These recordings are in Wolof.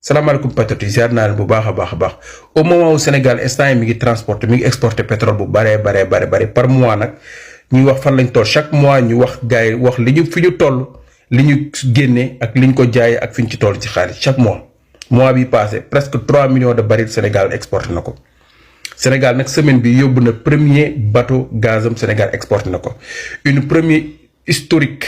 salaamaaleykum patriote ziar naa leen bu baax a baax au moment où Sénégal instant yi mi ngi transporté mi ngi exporté pétrole bu bare par mois nag ñuy wax fan lañ toll chaque mois ñu wax gars yi wax li ñu fi ñu toll li ñu génne ak li ñu ko jaayee ak fi ñu ci toll ci xaalis chaque mois bi passé presque 3 millions de barils Sénégal exporté na ko. Sénégal nag semaine bi yóbbu na premier bateau gazam Sénégal exporté na ko une première historique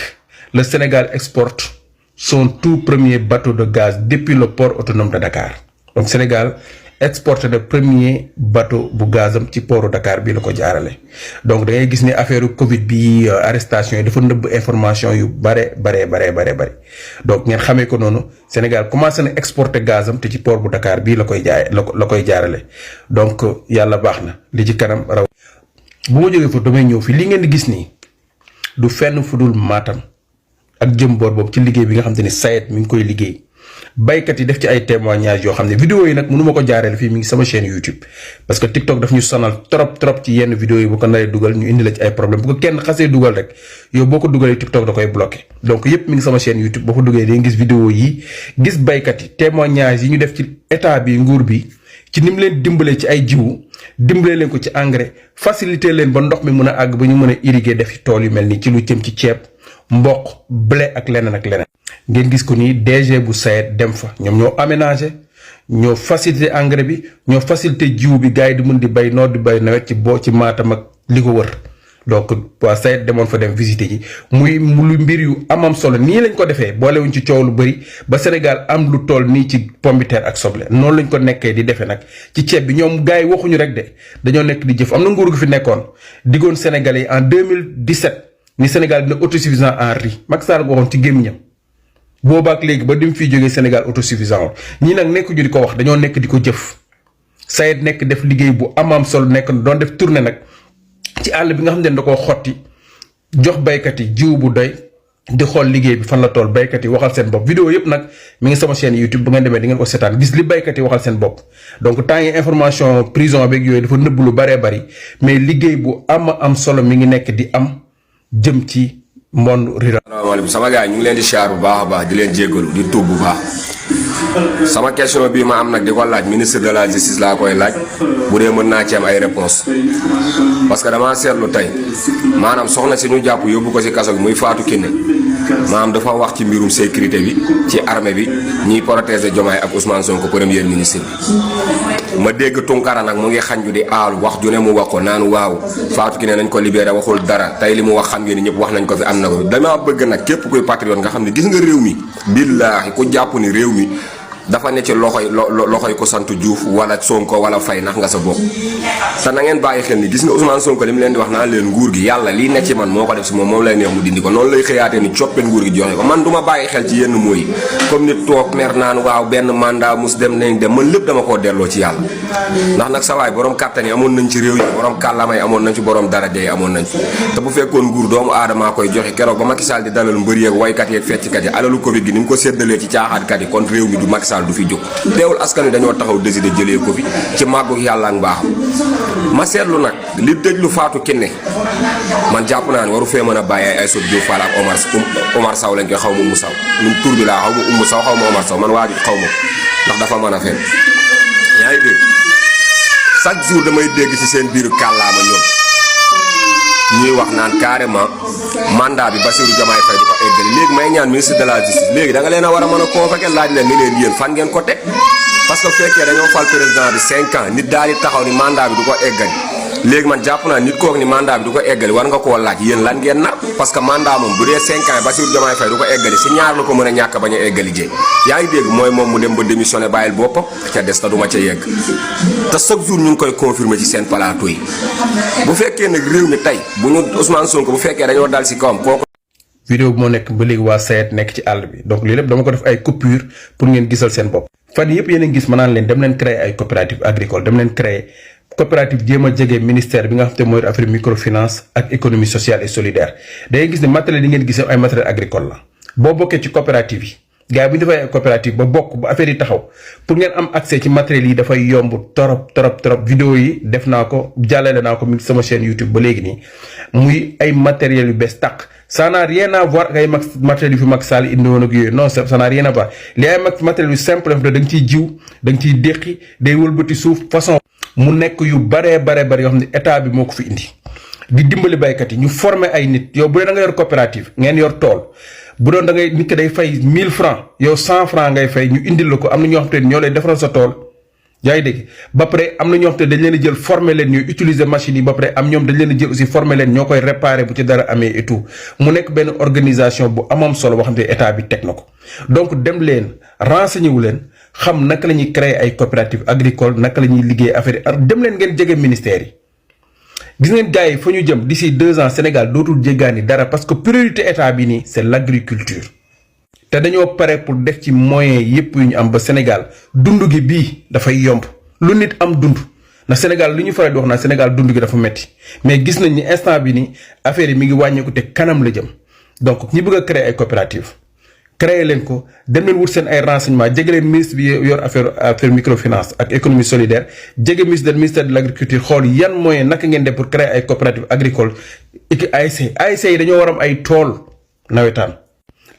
le Sénégal exporte son tout premier bateau de gaz depuis le port autonome de Dakar donc Sénégal exporté le premier bateau bu gazam ci portu Dakar bii la ko jaarale donc da ngay gis ne affaire Covid bi arrestation yi dafa nëbb information yu bare donc ngeen xamee ko noonu Sénégal commencé na exporter gazam te ci port bu Dakar bii la koy jaarale donc yàlla baax na li ci kanam raw bu ma jógee fa damay ñëw fi li ngeen di gis nii du fenn fu dul Matam ak jëm boor boobu ci liggéey bi nga xam te ni SAED mi ngi koy liggéey baykat yi def ci ay témoignages yoo xam ne vidéo yi nag mënu ma ko jaareel fii mi ngi sama chaîne YouTube parce que TikTok daf ñu sonal trop ci yenn vidéo yi bu ko naree dugal ñu indi la ci ay problème bu ko kenn xasee dugal rek yow boo ko dugalee TikTok da koy bloqué donc yépp mi ngi sama chaîne YouTube boo ko duggee day gis vidéo yi gis baykat yi témoignages yi ñu def ci état bi nguur bi ci ni mu leen dimbalee ci ay jiwu dimbalee leen ko ci engrais facilité leen ba ndox mi mën a àgg ba ñu mën a irriguer def tool yu mel nii ci lu jëm ci ceeb mboq blé ak leneen ngeen gis ko nii DG bu SAED dem fa ñoom ñoo aménagé ñoo facilité engrais bi ñoo facilité jiwu bi gars yi di mën di bay noor di bay nawet ci Matam ak li ko wër donc waa SAED demoon fa dem visité ji muy lu mbir yu amam solo nii lañ ko defee boolewuñ ci coow lu bëri ba Sénégal am lu toll nii ci pomme de terre ak soble noonu lañ ko nekkee di defee nag ci ceeb bi ñoom gars yi waxuñu rek de dañoo nekk di jëf am na nguur gu fi nekkoon diggoon Sénégalais yi en 2017 ni Sénégal dina autosuffisant en riz Macky Sall ko waxoon ci gémmiñam boobaak léegi ba dim fiy jógee Sénégal autosuffisant ñii nag nekk ñu di ko wax dañoo nekk di ko jëf SAED nekk def liggéey bu amam solo nekk doon def tournée nag ci àll bi nga xam ne da koo xotti jox baykat yi jiw bu doy di xool liggéey bi fan la tool baykat yi waxal seen bopp vidéo yëpp nag mi ngi sama chaîne YouTube bu ngeen demee di ngeen ko seetaan gis li baykat yi waxal seen bopp donc temps yi information prison beeg yooyu dafa nëbb lu bari mais liggéey bu am solo mi ngi nekk di am jëm ci monde rural. asalaamaaleykum sama gars yi ñu ngi leen di siyaar bu baax a baax di leen jéggalu di tuub bu baax sama question bii ma am nag di ko laaj ministre de la justice laa koy laaj bu dee mën naa ci am ay réponse parce que damaa seetlu tey maanaam soxna si ñu jàpp yóbbu ko si kaso bi muy Fatou Kiné maanaam dafa wax ci mbirum sécurité bi ci armée bi ñiy protéger Diomaye ak Ousmane Sonko premier ministre bi ma dégg Tunkara nag mu ngi xanju di aalu wax ju ne mu wax ko naan waaw Fatou Kiné nañ ko libéré waxul dara tey li mu wax xam ngeen ni ñëpp wax nañ ko fi am na ko damaa bëgg nag képp kuy patriote nga xam ne gis nga réew mi billaahi ku jàpp ni réew mi dafa ne ci loxoy ko sant Diouf wala Sonko wala Faye nax nga sa bopp te na ngeen bàyyi xel ni gis nga Ousmane Sonko li mu leen di wax naan leen nguur gi yàlla lii ne ci man moo ko def si moom lay neex mu dindi ko noonu lay xëyaatee ni coppet nguur gi joxe ko man du ma bàyyi xel ci yenn mooy comme nit toog mer naan waaw benn mandat mus dem nañ dem man lépp dama koo delloo ci yàlla ndax nag sa waay borom kàttan yi amoon nañ ci réew yi borom kàllaama yi amoon nañ ci borom daraja yi amoon nañ ci te bu fekkoon nguur doomu aadamaa koy joxe keroog ba Macky Sall di dalal mbër yeeg waykat yeeg fecckat yi alalu Covid gi ni mu ko séddalee ci caaxaatkat yi kon réew mi du Macky Sall du fi jóg teewul askan wi dañoo taxaw décider jëlee ko fi ci màggu yàlla ak mbaaxam ma seetlu nag li dëj lu Fatou Kiné man jàpp naa ne waru fee mën a bàyyi ay Aïssatou Diop Fall ak Omar Sow lañ koy xaw ma Oumou Sow ñun tur bi laa xaw ma Oumou Sow xaw ma Omar Sow man waa ji xaw ma ndax dafa mën a fen yaa ngi dégg chaque jour damay dégg ci seen biiru kàllaama ñoom ñuy wax naan carrément mandat bi Bassirou Diomaye Faye du ko eggali léegi may ñaan ministre de la justice léegi da nga leen a war a mën a convoquer laaj leen ni leen yéen fan ngeen ko teg parce que fekkee dañoo fal président bi 5 ans nit daal di taxaw ni mandat bi du ko eggali léegi man jàpp naa nit kooku ni mandat bi du ko eggali war nga koo laaj yéen lan ngeen nar parce que mandat moom bu dee 5 ans Bassirou Diomaye Faye du ko eggali si ñaar la ko mën a ñàkk bañ a eggali jee yaa ngi dégg mooy moom mu dem ba démissionné bàyyil boppam ca des ta du ma ca yegg te chaque jour ñu ngi koy confirmer ci seen plateau yi bu fekkee nag réew mi tey bu ñu Ousmane Sonko bu fekkee dañoo dal si kawam kooku vidéo bi moo nekk ba léegi waa SAED nekk ci àll bi donc lii lépp dama ko def ay coupure pour ngeen gisal seen bopp fan yëpp yéen a gis ma naan leen dem leen créer ay coopérative agricole dem leen créer coopérative jéem a jege ministère bi nga xam te mooy affaire microfinance ak économie sociale et solidaire da ngay gis ne matériel yi ngeen gis ay matériel agricole la boo bokkee ci coopérative yi gars yi bu ñu defee ay coopérative ba bokk ba affaire yi taxaw pour ngeen am accès ci matériel yi dafay yomb trop vidéo yi def naa ko jàllale naa ko mi sama chaîne YouTube ba léegi nii muy ay matériel yu bees tàq ça n'a rien à voir ak ay matériel yu fi Macky Sall indi woon ak yooyu non ça n'a rien à voir li ay matériel yu simple da nga ciy jiw da nga ciy déqi day wëlbati suuf façon mu nekk yu bare yoo xam ne état bi moo ko fi indi di dimbali baykat yi ñu former ay nit yow bu dee da nga yor coopérative ngeen yor tool bu doon da ngay nit ki day fay 1000 francs yow 100 francs ngay fay ñu indil la ko am na ñoo xam te ñoo lay defaral sa tool yaa ngi dégg ba pare am na ñoo xam te dañ leen a jël former leen ñuy utiliser machine yi ba pare am ñoom dañ leen a jël aussi former leen ñoo koy réparer bu ci dara amee et tout mu nekk benn organisation bu amam solo boo xam te état bi teg na ko donc dem leen renseigner wu leen xam naka la ñuy créer ay coopérative agricole naka la ñuy liggéey affaire yi dem leen ngeen jege ministère yi gis ngeen gars yi fa ñu jëm d'ici 2 ans Sénégal dootul jéggaani dara parce que priorité état bi nii c'est l'agriculture te dañoo pare pour def ci moyens yépp yu ñu am ba Sénégal dund gi bii dafay yomb lu nit am dund ndax Sénégal lu ñu faral di wax naa Sénégal dund gi dafa metti mais gis nañ ni instant bi nii affaire yi mi ngi wàññeeku te kanam la jëm donc ñi bëgg a créer ay coopérative créer leen ko dem leen wut seen ay renseignements jege leen ministre bi yor affaire microfinance ak économie solidaire jege ministère de l'agriculture xool yan moyen naka ngeen def pour créer ay coopérative agricole et ASC yi dañoo war am ay tool nawetaan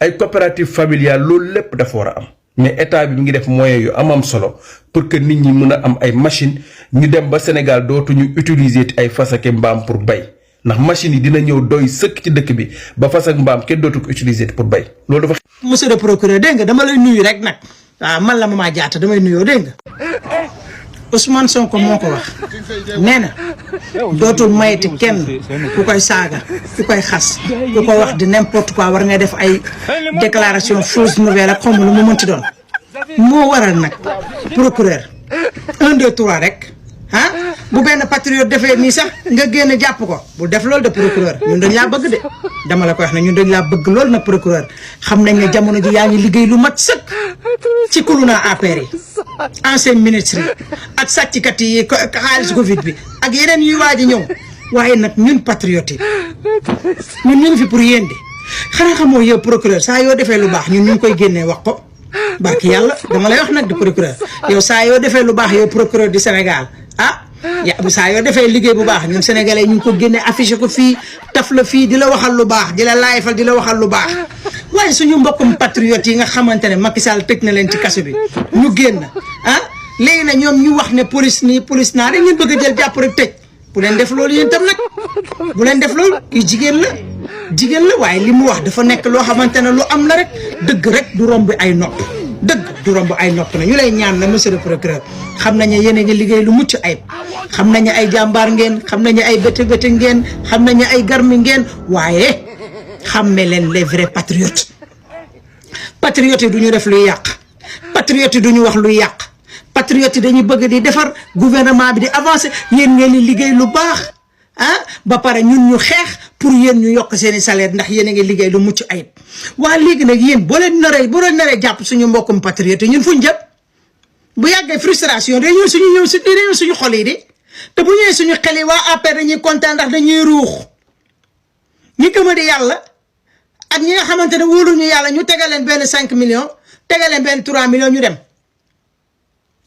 ay coopérative familiale loolu lépp dafa war a am mais état bi mi ngi def moyens yu am solo pour que nit ñi mën a am ay machine ñu dem ba Sénégal dootuñu utiliser ay fas ak mbaam pour bay ndax machine yi dina ñëw doy sëkk ci dëkk bi ba fas ak mbaam kenn dootu ko utiliser pour bay loolu dafa. monsieur le procureur dégg nga dama lay nuyu rek nag waaw man la Mama Diatta damay nuyoo dégg nga Ousmane Sonko moo ko wax nee na dootul mayeti kenn ku koy saaga ku koy xas ku ko wax di n'importe quoi war nga def ay déclaration fausse nouvelle ak xawma lu mu mënti doon moo waral nag procureur 1 2 3 rek ah bu benn patriote defee nii sax nga génn jàpp ko bul def loolu de procureur ñun dañ laa bëgg de dama la ko wax ne ñun dañ laa bëgg loolu nag procureur xam nañ ne jamono ji yaa ngi liggéey lu mat sëkk ci kuluna APR yi ancien ministre yi ak sàcckat yi xaalis Covid bi ak yeneen yuy waaj a ñëw waaye nag ñun patriote yi ñun ñu ngi fi pour yéen di xanaa xamoo yow procureur saa yoo defee lu baax ñun ñu ngi koy génnee wax ko barki yàlla dama lay wax nag di procureur yow saa yoo defee lu baax yow procureur du Sénégal ah bu saa yoo defee liggéey bu baax ñun sénégalais ñu ngi ko génne affiché ko fii taf la fii di la waxal lu baax di la laayfal di la waxal lu baax waaye suñu mbokkum patriote yi nga xamante ne Macky Sall tëj na leen ci kaso bi ñu génn ah léegi na ñoom ñu wax ne police nii police naa rek ngeen bëgg a jël jàpp rek tëj bu leen def loolu yéen tam nag bu leen def loolu kii jigéen la waaye li mu wax dafa nekk loo xamante ne lu am la rek dëgg rek du romb ay nopp dëgg du romb ay nopp na ñu lay ñaan na monsieur le procureur xam nañu yéen a ngi liggéey lu mucc ayib xam nañu ay jàmbaar ngeen xam nañu ay bété ngeen xam nañu ay garmi ngeen waaye xamme leen les vrais patriotes patriotes yi du ñu def luy yàq patriotes yi du ñu wax luy yàq patriotes yi dañuy bëgg di defar gouvernement bi di avancer yéen ngeen di liggéey lu baax ah ba pare ñun ñu xeex pour yéen ñu yokk seeni salaire ndax yéen a ngi liggéey lu mucc ayib waa léegi nag yéen boo leen naree jàpp suñu mbokkum patriote ñun fuñ jëm bu yàggee frustration day ñëw suñu xol yi di te bu ñëwee suñu xel yi waa APR dañuy kontaan ndax dañuy ruux ñi gëm di yàlla ak ñi nga xamante ne wóoluñu yàlla ñu tegal leen benn 5 millions tegal leen benn 3 millions ñu dem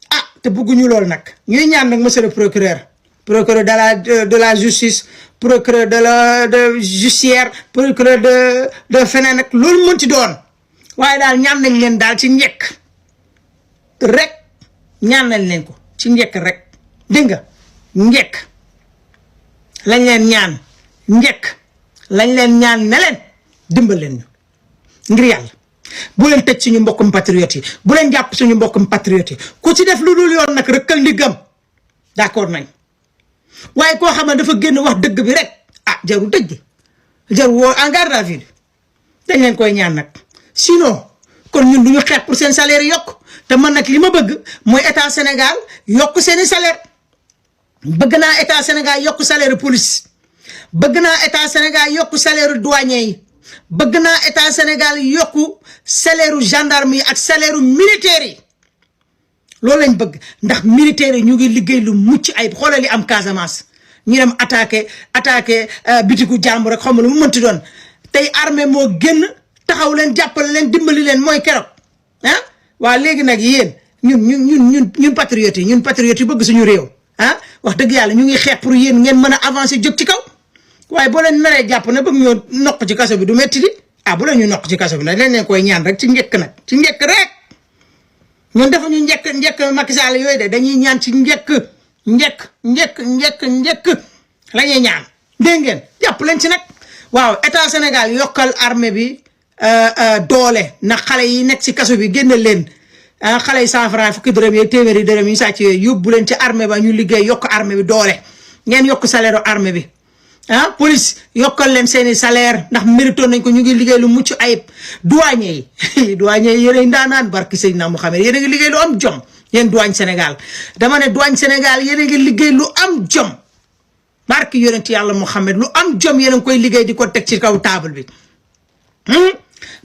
ah te bëgguñu loolu nag ñuy ñaan nag monsieur le procureur de la justice procureur de judiciaire procureur de feneen ak loolu mënti doon waaye daal ñaan nañ leen daal ci njëkk rek ñaan nañ leen ko ci njëkk rek dégg nga njëkk lañ leen ñaan njëkk lañ leen ñaan ne leen dimbal leen ñu ngir yàlla bu leen tëj suñu mbokkum patriote yi bu leen jàpp suñu mbokkum patriote yi ku ci def lu dul yoon nag rëkkal liggam d'accord nañ waaye koo xam ne dafa génn wax dëgg bi rek ah jaru dëgg jaru woo en garde à vue dañ leen koy ñaan nag sinon kon ñun du ñu xeex pour seen salaire yokk te man nag li ma bëgg mooy état Sénégal yokk seeni salaire bëgg naa état Sénégal yokk salaire police bëgg naa état Sénégal yokk salaire douanier yi bëgg naa état Sénégal yokku salaire gendarme yi ak salaire militaire yi loolu lañ bëgg ndax militaire yi ñu ngi liggéey lu mucc ayib xoolal li am Casamance ñu dem attaqué bitigu jàmbur rek xam nga lu mu mënti doon tey armée moo génn taxaw leen jàppale leen dimbali leen mooy keroog ah waaw léegi nag yéen ñun patriotes yi bëgg suñu réew ah wax dëgg yàlla ñu ngi xeex pour yéen ngeen mën a avancer jóg ci kaw waaye boo leen naree jàpp na bëgg ñoo noq ci kaso bi du metti di bu leen ñu noq ci kaso bi nag leen koy ñaan rek ci njëkk nag ci njëkk rek ñun defa ñu njëkk Macky Sall yooyu de dañuy ñaan ci njëkk la ñuy ñaan dégg ngeen jàpp leen ci nag waaw état Sénégal yokkal armée bi doole na xale yi nekk ci kaso bi génne leen xale yi 100 francs fukki dërëm yi téeméeri dërëm yi sàcc yooyu yóbbu leen ci armée ba ñu liggéey yokk armée bi doole ngeen yokk salaire armée bi police yokkal leen seeni salaire ndax mérito nañ ko ñu ngi liggéey lu mucc ayib douanier yi yéen a ndaanaan barki Seydina Mouhamed yéen a ngi liggéey lu am jom yéen douane Sénégal dama ne douane Sénégal yéen a ngi liggéey lu am jom barki yonent yàlla Mouhamed lu am jom yéen a ngi koy liggéey di ko teg ci kaw table bi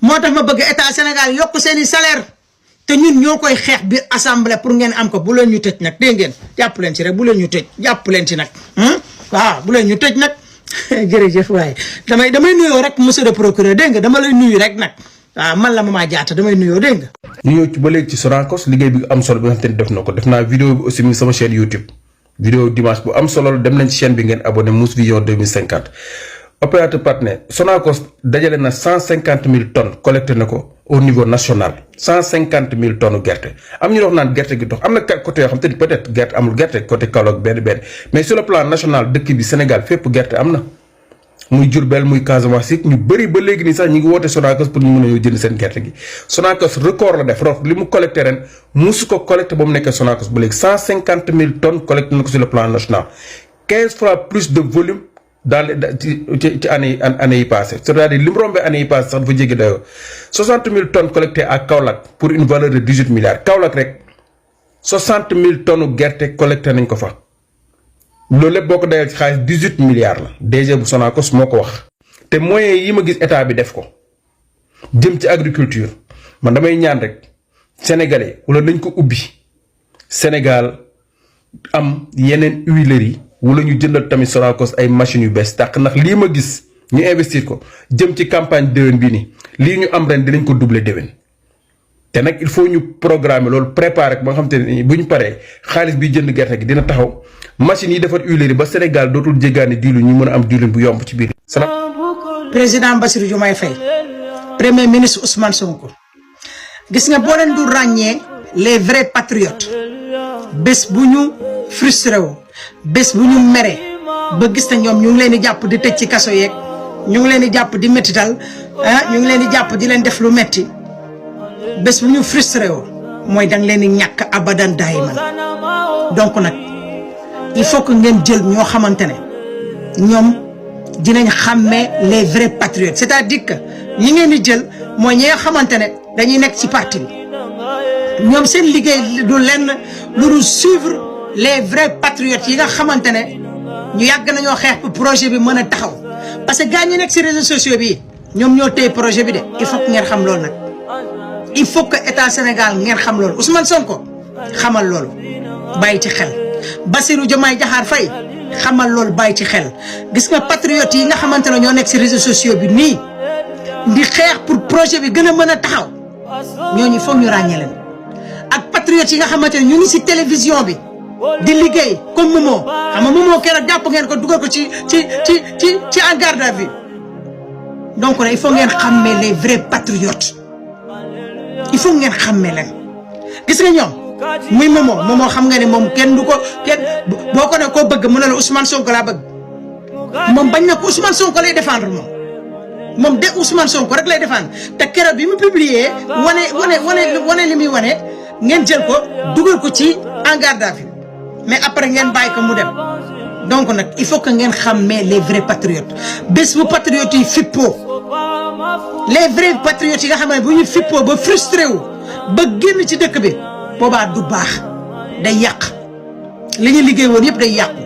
moo tax ma bëgg état Sénégal yokk seeni salaire te ñun ñoo koy xeex biir assemblée pour ngeen am ko bu leen ñu tëj nag dégg ngeen jàpp leen ci rek bu leen ñu tëj jàpp leen ci nag waaw bu leen ñu tëj nag jërëjëf waaye damay nuyoo rek monsieur le procureur dégg nga dama lay nuyu rek nag waaw man la Mama Diatta damay nuyoo dégg nga. ñu ñëw ci ba léegi ci Sonacos liggéey bi am solo bi nga xam te ne def na ko def naa vidéo bi aussi mi sama chaîne YouTube vidéo dimanche bu am solo la dem nañ ci chaîne bi ngeen abonné Mouss Vision 2050 opérateur partenaire Sonacos dajale na 150 000 tonnes collecté na ko au niveau national 150 000 tonnes gerte am ñu wax naan gerte gi dox am na côté yoo xam te ni peut-être gerte amul gerte côté Kaolack benn mais sur le plan national dëkk bi Sénégal fépp gerte am na muy Diourbel muy Casamance ñu bëri ba léegi nii sax ñu ngi woote Sonacos pour ñu mën a ñëw jënd seen gerte gi Sonacos record la def li mu collecté ren musu ko collecté ba mu nekkee Sonacos ba léegi 150 000 tonnes collecté na ko sur le plan national 15 fois plus de volume dans ci année yi passé c'est-à-dire li mu rombee année yi passé sax dafa jéggi dayoo 60 000 tonnes collectées à Kaolack pour une valeur de 18 milliards Kaolack rek 60 000 tonnes gerte collecté nañ ko fa loolu lépp boo ko dayal ci xaalis 18 milliards la DG bu Sonacos moo ko wax. te moyens yi ma gis état bi def ko jëm ci agriculture man damay ñaan rek sénégalais wala nañ ko ubbi Sénégal am yeneen huileries wala ñu jëndal tamit Sonacos ay machines yu bees tàq ndax lii ma gis ñu investir ko jëm ci campagne déwén bii nii lii ñu am ren dinañ ko doubler déwén. te nag il faut ñu programmer loolu préparer ba nga xam te ne bu ñu paree xaalis bi jënd gerte gi dina taxaw machines yi defar huileries ba Sénégal dootul jéggaani diwlin ñu mën a am diwlin bu yomb ci biir. président Bassirou Diomaye Faye premier ministre Ousmane Sonko gis nga boo leen du ràññee les vrais patriotes bés bu ñu frustré woo bés bu ñu meree ba gis na ñoom ñu ngi leen di jàpp di tëj ci kaso yeeg ñu ngi leen di jàpp di méttital ñu ngi leen di jàpp di leen def lu metti bés bu ñu frustré woo mooy danga leen di ñàkk abadan daayiman donc nag il faut que ngeen jël ñoo xamante ne ñoom dinañ xàmmee les vrais patriotes c'est-à-dire que ñi ngeen di jël mooy ñi nga xamante ne dañuy nekk ci parti bi ñoom seen liggéey du lenn lu dul suivre les vrais patriotes yi nga xamante ne ñu yàgg nañoo xeex pour projet bi mën a taxaw parce que gars ñi nekk ci réseaux sociaux bi ñoom ñoo téye projet bi de il faut que ngeen xam loolu nag il faut que état Sénégal ngeen xam loolu Ousmane Sonko xamal loolu bàyyi ci xel Bassirou Diomaye Diakhar Faye xamal loolu bàyyi ci xel gis nga patriotes yi nga xamante ne ñoo nekk ci réseaux sociaux bi nii di xeex pour projet bi gën a mën a taxaw ñooñu foog ñu ràññee leen ak patriotes yi nga xamante ne ñu ngi ci télévision bi di liggéey comme Momo xam nga Momo keroog jàpp ngeen ko dugal ko ci en garde à vue donc nag il faut ngeen xàmmee les vrais patriotes il faut ngeen xàmmee leen gis nga ñoom muy Momo xam nga ne moom kenn du ko kenn boo ko ne koo bëgg mu ne la Ousmane Sonko laa bëgg moom bañ na ko Ousmane Sonko lay défendre moom de Ousmane Sonko rek lay défendre te keroog bi mu publier wane li muy wane ngeen jël ko dugal ko ci en garde à vue mais après ngeen bàyyi ko mu dem donc nag il faut que ngeen xàmmee les vrais patriotes bés bu patriotes yi fippoo les vrais patriotes yi nga xam ne bu ñu fippoo ba frustré wu ba génn ci dëkk bi boobaa du baax day yàq li ñu liggéey woon yëpp day yàqu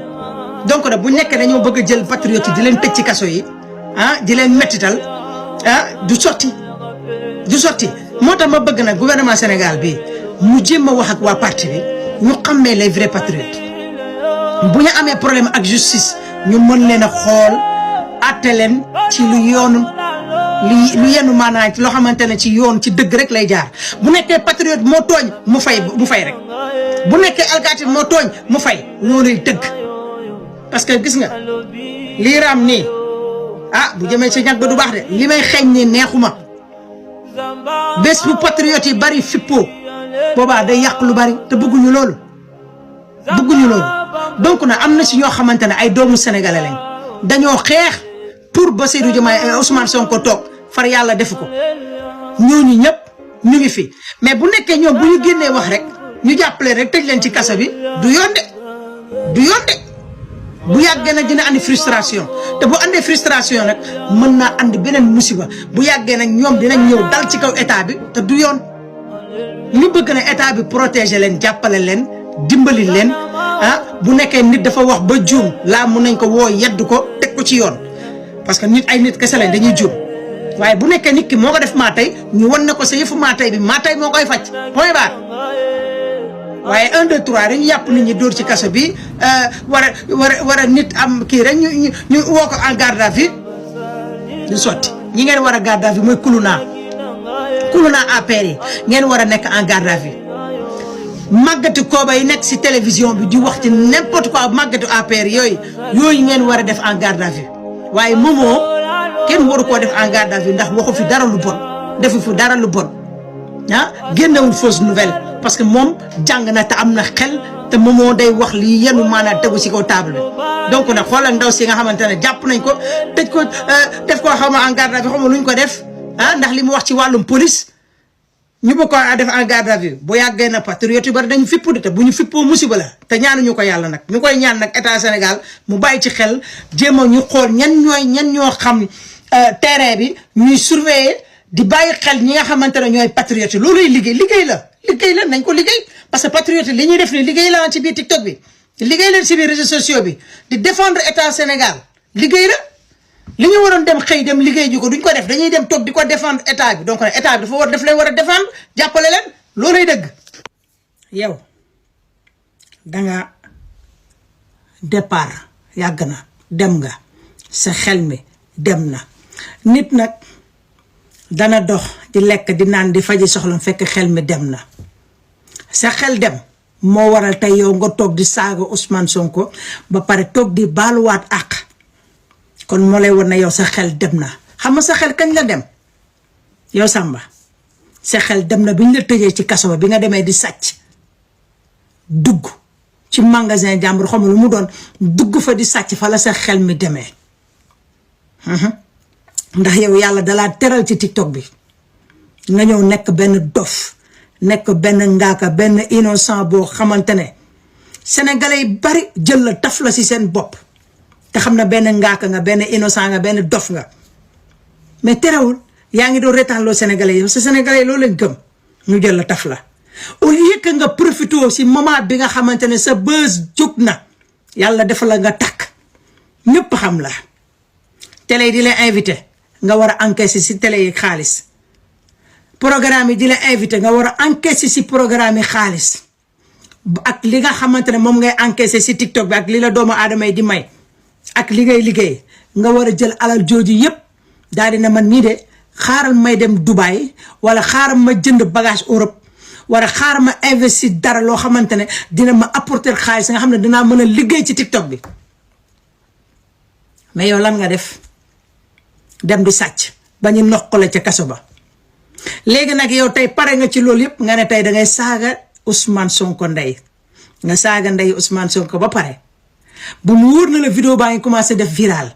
donc nag bu nekkee dañoo bëgg a jël patriotes yi di leen tëj ci kaso yi di leen mettital du sotti moo tax ma bëgg nag gouvernement Sénégal bi mu jéem a wax ak waa parti bi ñu xàmmee les vrais patriotes bu ñu amee problème ak justice ñu mën leen a xool àtte leen ci lu yoonu lu yenn maanaam loo xamante ne ci yoon ci dëgg rek lay jaar bu nekkee patriote moo tooñ mu fay rek bu nekkee alkaati moo tooñ mu fay looluy dëgg parce que gis nga lii raam nii bu jëmee ci ñag ba du baax de li may xeeñ ni neexuma bés bu patriote yi bari fippoo boobaa day yàq lu bari te bëgguñu loolu donc nag am na si ñoo xamante ne ay doomu sénégalais lañ dañoo xeex pour Bassirou Diomaye Ousmane Sonko toog far yàlla defu ko ñooñu ñëpp ñu ngi fi mais bu nekkee ñoom bu ñu génnee wax rek ñu jàppale rek tëj leen ci kaso bi du yoon de bu yàggee nag dina andi frustration te bu andee frustration nag mën naa andi beneen musiba bu yàggee nag ñoom dinañ ñëw dal ci kaw état bi te du yoon ñu bëgg na état bi protéger leen jàppale leen dimbali leen bu nekkee nit dafa wax ba juum laa mun nañ ko woo yedd ko teg ko ci yoon parce que nit ay nit kese lañ dañuy juum waaye bu nekkee nit ki moo ko def maa tey ñu wan ne ko sa yëfu maa tey bi maa tey moo koy faj point barre waaye 1 2 3 dañu yàpp nit ñi dóor ci kaso bi war a nit am kii rek ñu woo ko en garde à vue du sotti ñi ngeen war a garde à vue mooy kuluna APR yi ngeen war a nekk en garde à vue màggatu kooba yi nekk si télévision bi di wax ci n'importe quoi màggatu APR yooyu ngeen war a def en garde à vue waaye moomoo kenn waru koo def en garde à vue ndax waxu fi dara lu bon defu fi dara lu bon génnewul fausse nouvelle parce que moom jàng na te am na xel te moomoo day wax lii yenu maanaam tegu si kaw table bi donc nag xoolal ndaw si nga xamante ne jàpp nañ ko tëj ko def ko xaw ma en garde à vue xaw ma lu ñu ko def ndax li mu wax ci wàllum police ñu bëgg ko def en garde à vue bu yàggee na patriote yu bari dañu fippu de te bu ñu fippoo musiba la te ñaanuñu ko yàlla nag ñu koy ñaan nag état Sénégal mu bàyyi ci xel jéem a ñu xool ñan ñoo xam terrain bi ñuy surveiller di bàyyi xel ñi nga xamante ne ñooy patriote looluy liggéey la nañ ko liggéey parce que patriote li ñuy def ni liggéey la ci biir TikTok bi liggéey leen ci biir réseaux sociaux bi di défendre état Sénégal liggéey la li ñu waroon dem xëy dem liggéey ji ko duñ ko def dañuy dem toog di ko défendre état bi donc nag état bi daf leen war a défendre jàppale leen loolay dëgg. yow danga départ yàgg na dem nga sa xel mi dem na nit nag dana dox di lekk di naan di faji soxlam fekk xel mi dem na sa xel dem moo waral tey yow nga toog di saaga Ousmane Sonko ba pare toog di baaluwaat àq. kon moo lay war na yow sa xel dem na xam nga sa xel kañ la dem yow Samba sa xel dem na bi ñu la tëjee ci kaso bi nga demee di sàcc dugg ci magasin jàmbur xam lu mu doon dugg fa di sàcc fa la sa xel mi demee ndax yow yàlla dalaa teral ci TikTok bi nga ñëw nekk benn dof nekk benn ngaaka benn innocent boo xamante ne sénégalais yi bari jël la taf la ci seen bopp te xam na benn ngaaka nga benn innocent nga benn dof nga mais terewul yaa ngi doon retaan loo sénégalais yi sa sénégalais loolu lañ gëm ñu jël la taf la au lieu que nga profité si moment bi nga xamante ne sa buzz jóg na yàlla def la nga takk ñëpp xam la télé yi di la invité nga war a encaisser si télé yi xaalis programme yi di la invité nga war a encaisser si programme yi xaalis ak li nga xamante ne moom ngay encaisser si TikTok bi ak li la doomu aadama yi di may ak li ngay liggéey nga war a jël alal jooju yëpp daal di ne man nii de xaaral may dem Dubaï wala xaaral ma jënd bagage Europe wala xaaral ma investir dara loo xamante ne dina ma apporter xaalis nga xam ne dinaa mën a liggéey ci TikTok bi mais yow lan nga def dem di sàcc ba ñu noqale ca kaso ba léegi nag yow tey pare nga ci loolu yëpp nga ne tey dangay saaga Ousmane Sonko ndey nga saaga ndey Ousmane Sonko ba pare bu mu wóor na la vidéo baa ngi commencé def viral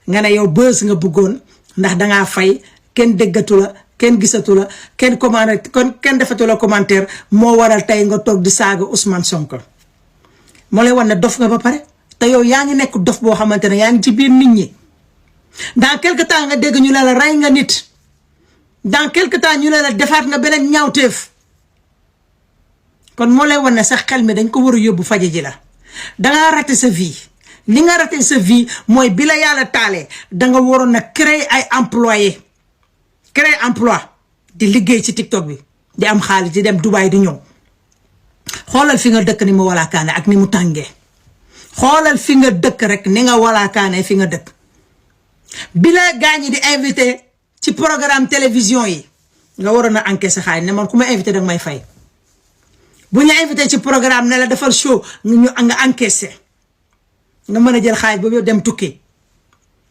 nga ne yow bës nga bëggoon ndax dangaa fay kenn déggatu la kenn gisatu la kenn commenté kon kenn defatu la commentaire moo waral tey nga toog di saaga Ousmane Sonko moo lay wan ne dof nga ba pare te yow yaa ngi nekk dof boo xamante ne yaa ngi ci biir nit ñi dans quelque temps nga dégg ñu ne la rey nga nit dans quelque temps ñu ne la defaat nga beneen ñaawteef kon moo lay wan ne sa xel mi dañ ko war a yóbbu faje ji la dangaa raté sa vie li nga raté sa vie mooy bi la yàlla taalee danga waroon na créer ay employé créer emploi di liggéey ci TikTok bi di am xaalis di dem Dubaï di ñëw xoolal fi nga dëkk ni mu walaakaane ak ni mu tàngee xoolal fi nga dëkk rek ni nga walaakaane fi nga dëkk bi la gaañi di invité ci programme télévision yi nga waroon a encaisser xaalis ne man ku ma invité danga may fay bu ñu invité ci programme ne la defal show nga encaisser nga mën a jël xaalis boobu dem tukki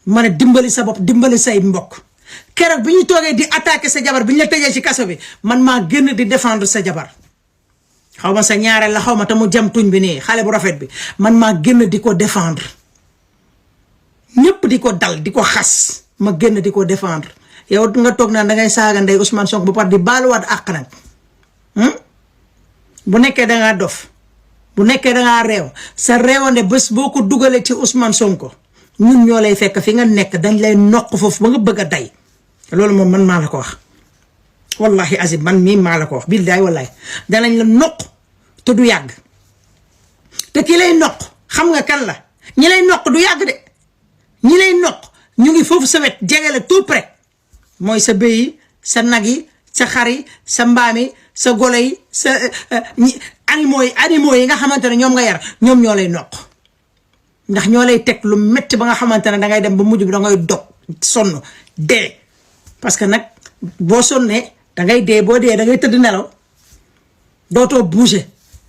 mën a dimbali sa bopp dimbali say mbokk keroog bi ñu toogee di attaquer sa jabar bi ñu la tëjee ci kaso bi man maa génn di défendre sa jabar xaw ma sa ñaareel la xaw ma te mu jam tuñ bi nii xale bu rafet bi man maa génn di ko défendre ñëpp di ko dal di ko xas ma génn di ko défendre yow nga toog naan dangay saaga ndey Ousmane Sonko ba pare di baaluwaat àq nag bu nekkee dangaa dof bu nekkee dangaa réew sa réewande bés boo ko dugalee ci Ousmane Sonko ñun ñoo lay fekk fi nga nekk dañ lay noq foofu ba nga bëgg a day loolu moom man maa la ko wax wallahi azim man mii maa la ko wax billaay wallahi danañ la noq te du yàgg te ki lay noq xam nga kan la ñi lay noq du yàgg de ñi lay noq ñu ngi foofu sa wet jege la tout près mooy sa bëy yi sa nag yi sa xar yi sa mbaam yi sa golo yi sa animaux yi nga xamante ne ñoom nga yar ñoom ñoo lay noq ndax ñoo lay teg lu métti ba nga xamante ne dangay dem ba mujj bi dangay dog sonn dee parce que nag boo sonnee dangay dee boo dee dangay tëdd nelaw dootoo bouger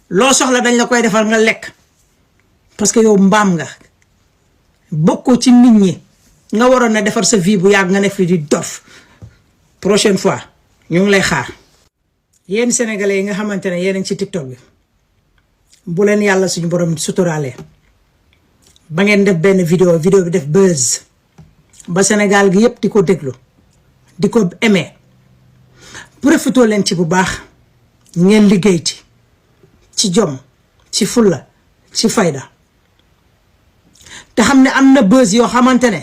loo soxla dañ la koy defal nga lekk parce que yow mbaam nga bokkoo ci nit ñi nga waroon na defar sa vie bu yàgg nga nekk fi di dof prochaine fois ñu ngi lay xaar yéen sénégalais yi nga xamante ne yéen ci TikTok bi bu leen yàlla suñu borom suturaalee ba ngeen def benn vidéo bi def buzz ba Sénégal gi yépp di ko déglu di ko aimé profitoo leen ci bu baax ngeen liggéey ci jom ci fulla ci fayda te xam ne am na buzz yoo xamante ne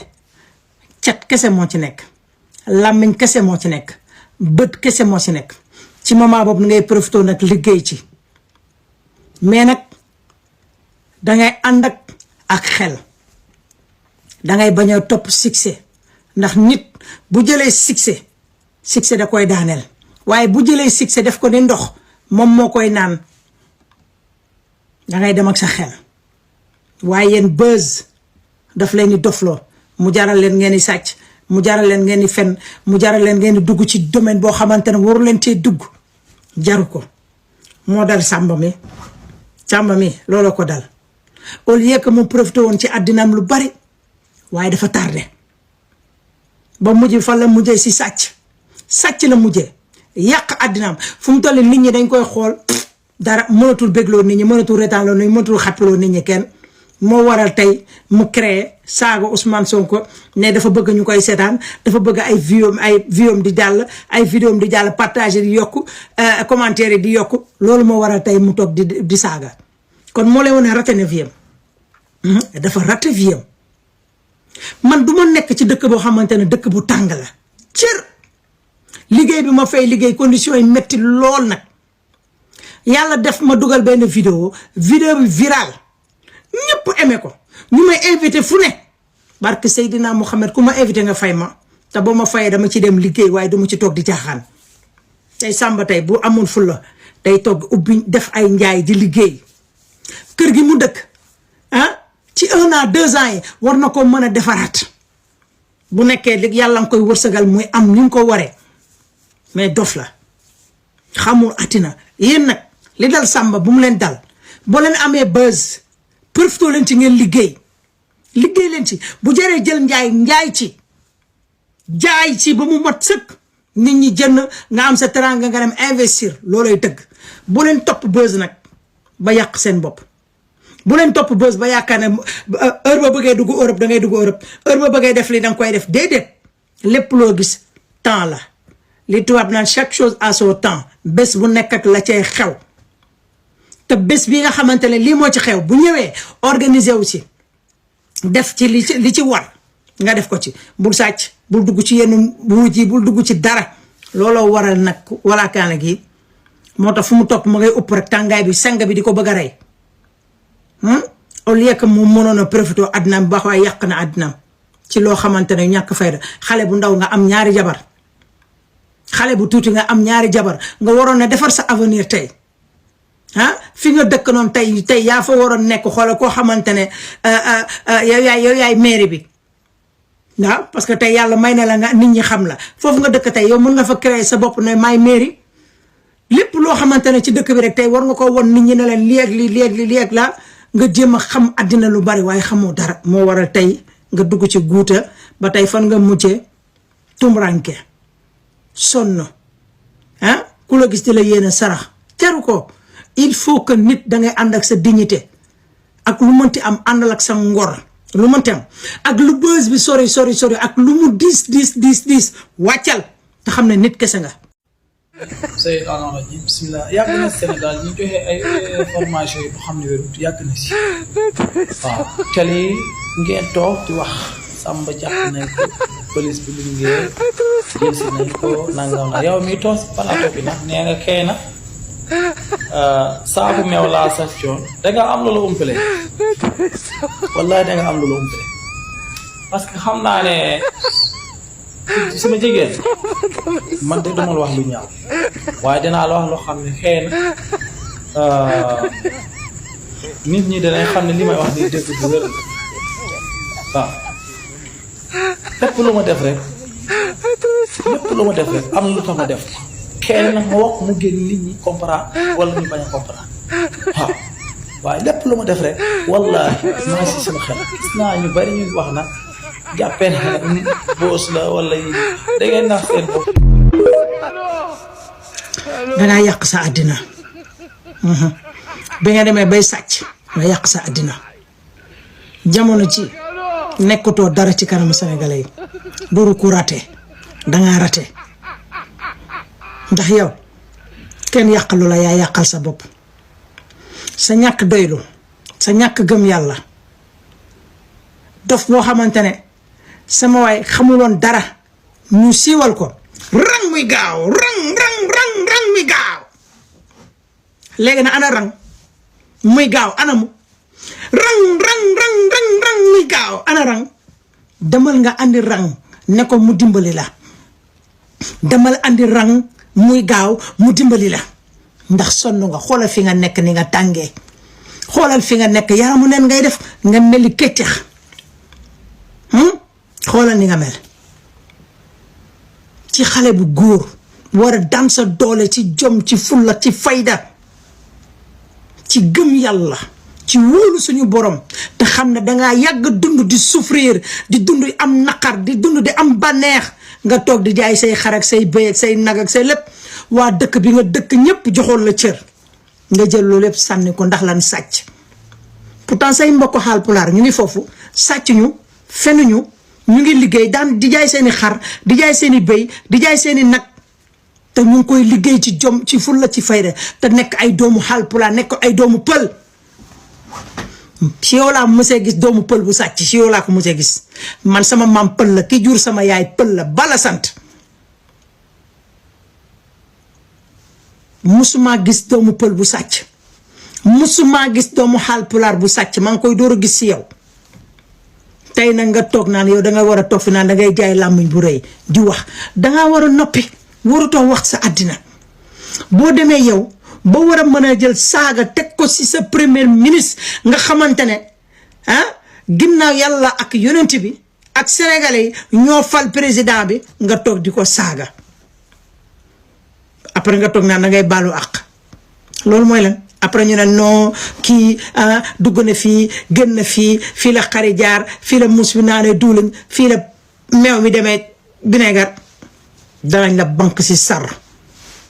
cat kese moo ci nekk làmmiñ kese moo ci nekk bët kese moo ci nekk ci moment boobu ngay profitoo nag liggéey ci mais nag dangay ànd ak xel dangay bañ a topp succès ndax nit bu jëlee succès da koy daaneel waaye bu jëlee succès def ko ni ndox moom moo koy naan dangay dem ak sa xel waaye yéen buzz daf leen di dofloo mu jaral leen ngeen di sàcc mu jaral leen ngeen di fen mu jaral leen ngeen di dugg ci domaine boo xamante ne waru leen cee dugg jaru ko moo dal Samba mi looloo ko dal au lieu que mu profité woon ci àddinaam lu bari waaye dafa tardé ba mujj fan la mujjee si sàcc la mujjee yàq àddinaam fu mu toll nit ñi dañ koy xool dara mënatul bégloo nit ñi mënatul retaanloo nit ñi mënatul xàppaloo nit ñi kenn moo waral tey mu créé saaga Ousmane Sonko ne dafa bëgg ñu koy seetaan dafa bëgg ay viom di jàll ay vidéom di jàll partager di yokku commentaire yi di yokku loolu moo waral tey mu toog di saaga kon moo lay wane raté na viam dafa raté viam man du ma nekk ci dëkk boo xamante ne dëkk bu tàng la cër liggéey bi ma fay liggéey conditions yi metti lool nag yàlla def ma dugal benn vidéo bi viral ñëpp aimé ko ñu may invité fu ne barke Seydina Mouhamed ku ma invité nga fay ma te boo ma fayee dama ci dem liggéey waaye duma ci toog di jaaxaan tey Samba tey bu amoon fulla day toog ubbi def ay njaay di liggéey kër gi mu dëkk ci 1 an 2 ans yi war na ko mën a defaraat bu nekkee li yàlla nga koy wërsëgal muy am ni nga ko waree mais dof la xamul atina yéen nag li dal Samba bu mu leen dal boo leen amee buzz profitoo leen ci ngeen liggéey leen ci bu jëree jël njaay ci jaay ci ba mu mat sëkk nit ñi jënd nga am sa teranga nga dem investir looloy dëgg bu leen topp buzz nag ba yàq seen bopp bu leen topp buzz ba yaakaar ne heure ba bëggee dugg Europe da ngay dugg Europe heure ba bëggee def li da nga koy def déedéet lépp loo gis temps la li tubaab naan chaque chose à son temps bés bu nekk ak la cay xew te bés bi nga xamante ne lii moo ci xew bu ñëwee organiser wu ci def ci li ci war nga def ko ci bul sàcc bul dugg ci yenn wuuj yi bul dugg ci dara looloo waral nag walaakaana gi moo tax fu mu topp ma ngay upp rek tàngaay bi seng bi di ko bëgg a rey au lieu que mu mënoon a profité àddinaam bu baax waaye yàq na àddinaam ci loo xamante ne ñàkk fayda xale bu ndaw nga am ñaari jabar xale bu tuuti nga am ñaari jabar nga waroon a defar sa avenir tey fi nga dëkk noonu tey yaa fa waroon nekk xoolal koo xamante ne yow yaay mairie bi waaw parce que tey yàlla may na la nga nit ñi xam la foofu nga dëkk tey yow mën nga fa créer sa bopp ne maay mairie lépp loo xamante ne ci dëkk bi rek tey war nga ko won nit ñi ne leen lii ak la nga jéem a xam àddina lu bari waaye xamoo dara moo waral tey nga dugg ci guuta ba tey fan nga mujjee tumranke sonn ah ku la gis di la yéene sarax jaru ko il faut que nit dangay ànd ak sa dignité ak lu mënti am àndal ak sa ngor lu mënti am ak lu bës bi sori ak lu mu diis wàccal te xam ne nit kese nga. Seydina Rajim bismillah yàgg na Sénégal ñu joxe ay information yi boo xam ne wérut yàgg na si waaw tel yi ngeen toog di wax Samba jàpp nañ ko police bi lu ngeen jël si nañ ko nangam na yow mi toog si plateau bi nag nee nga kay na saabu meew laa saf coon danga am loolu umpale wallahi danga am loolu umpale parce que xam naa ne sama jigéen man de duma la wax lu ñaaw waaye dinaa la wax loo xam ne xëy na nit ñi danañ xam ne li may wax ni dëgg bu wér waaw lépp lu ma def rek am na lu tax ma def ko xëy na nag ma wax mu génn nit ñi comprendre wala ñu bañ a comprendre waaw waaye lépp lu ma def rek wallahi maa si sama xel gis naa ñu bari ñu wax nag jàppee na boos la wala yi da ngeen nax seen bopp. dangaa yàq sa àddina bi nga demee bay sàcc nga yàq sa àddina jamono ci nekkatoo dara ci kanamu sénégalais yi dooru ku raté dangaa raté ndax yow kenn yàqalu la yaa yàqal sa bopp sa ñàkk doylu sa ñàkk gëm yàlla dof boo xamante ne sama waay xamuloon dara ñu siiwal ko rang muy gaaw rang muy gaaw léegi na ana rang muy gaaw anamu rang muy gaaw ana rang demal nga andi rang ne ko mu dimbali la demal andi rang muy gaaw mu dimbali la ndax sonn nga xoolal fi nga nekk ni nga tàngee xoolal fi nga nekk yaramu neen ngay def nga meli këccax xoolal ni nga mel ci xale bu góor war a daan sa doole ci jom ci fulla ci fayda ci gëm yàlla ci wóolu suñu borom te xam ne dangaa yàgg dund di souffrir di dund am naqar di dund di am bànneex nga toog di jaay say xar ak say bëy ak say nag ak say lépp waa dëkk bi nga dëkk ñépp joxoon la cër nga jël loolu lépp sànni ko ndax lan sàcc pourtant say mbokk Haalpulaar ñu ngi foofu sàcc ñu fenuñu ñu ngi liggéey daan di jaay seeni xar di jaay seeni bëy di jaay seeni nag te ñu ngi koy liggéey ci jom ci fulla ci fayda te nekk ay doomu Haalpulaar nekk ay doomu pël si yow laa mësee gis doomu pël bu sàcc si yow laa ko mësee gis man sama maam pël la ki jur sama yaay pël la bala sant musuma gis doomu pël bu sàcc musuma gis doomu Haalpulaar bu sàcc maa ngi koy door a gis si yow tey nag nga toog naan yow danga war a toog fi naan dangay jaay làmmiñ bu rëy di wax dangaa war a noppi warutoo wax sa àddina boo demee yow ba war a mën a jël saaga teg ko ci sa premier ministre nga xamante ne ginnaaw yàlla ak yonent bi ak sénégalais yi ñoo fal président bi nga toog di ko saaga après nga toog naan dangay baalu àq loolu mooy lan après ñu ne non kii dugg na fii gën na fii la xari jaar fii la mus bi naanee duulin fii la meew mi demee bineegar danañ la banque ci sar